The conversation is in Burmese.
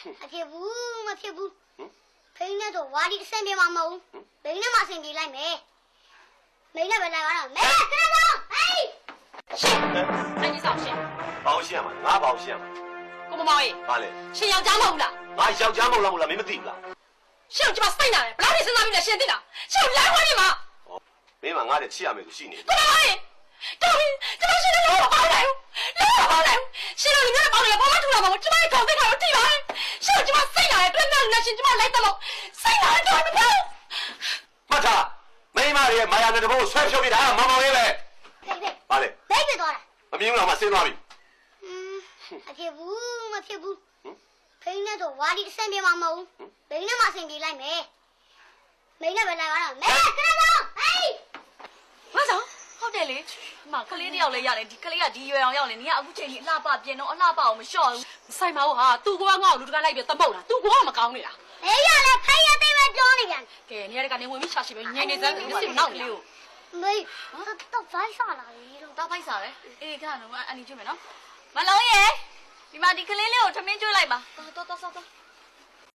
အဖြစ်ဘူးမဖြစ်ဘူးဖိနေတော့ဝါဒီအဆင်ပြေမှာမဟုတ်ဘိန်းနဲ့မှအဆင်ပြေလိုက်မယ်မိနဲ့ပဲလိုက်ပါတော့မဲခဏတော့ဟေးရှင်ဆိုင်ကြီးဆောင်ရှင်ဘောင်းရှင်းမှာငါဘောင်းရှင်းမှာကိုမမောင်ရေဘာလဲရှင်ယောက်ျားမဟုတ်လားငါယောက်ျားမဟုတ်လားမင်းမသိဘူးလားရှင်ကကျမစိတ်နာတယ်ဘယ်လိုလဲစဉ်းစားပြီးလဲရှင်သိလားရှင်လိုက်ခွင့်နေမှာမင်းမငါ့တဲ့ချစ်ရမယ်လို့ရှိနေကိုမမောင်ရေတော်ပြီကျမရှင်လည်းပေါင်းလိုက်လို့ပေါင်းလိုက်ရှင်တို့လည်းပေါင်းတယ်ဘာမှထူလာမှာမဟုတ်ကျမရဲ့ခေါင်းသိတာတော့တိပါရှင်ကကျမစိတ်နာတယ်တွန်းတွန်းနဲ့ရှင်ကျမလိုက်တော့စိတ်နာတော့မပြောမှတ်ထားမိမရဲ့မာယာနဲ့တဘိုးဆွဲဖြုတ်ပြတာမောင်မောင်လေးပဲဘာလဲဘိတ်ပြသွားတာမမြင်ဘူးလားမဆင်းသွားပြီအဖြစ်ဘူးမဖြစ်ဘူးဖိနေတော့ဝါဒီအဆင်ပြေမှာမဟုတ်ဘိန်းနဲ့မှအဆင်ပြေလိုက်မယ်မိနဲ့ပဲလိုက်ပါတော့မဲခဏတော့ဟေးမဆောင်ဟုတ်တယ်လေမကလေးတယောက်လည်းရတယ်ဒီကလေးကဒီရွယ်အောင်ရောက်နေနေကအခုချိန်ကြီးအလှပပြင်တော့အလှပအောင်မလျှော့ဘူးဆိုင်မဟုတ်ဟာသူကငါ့ကိုလူတကားလိုက်ပြီးတပုတ်လားသူကမကောင်းနေတာအေးရလေဖိုင်ရတဲ့ပဲကြောနေပြန်ကဲနေရတဲ့ကနေဝင်ပြီးရှာရှိပဲညင်နေစမ်းဒီစီနောက်လေးကိုမေးတော့ဖိုင်စားလာပြီလို့တော့ဖိုက်စားတယ်အေးခါတော့အန်နီကျွတ်မယ်နော်မလုံးရေဒီမှာဒီကလေးလေးကိုထမင်းကျွေးလိုက်ပါတော်တော်တော်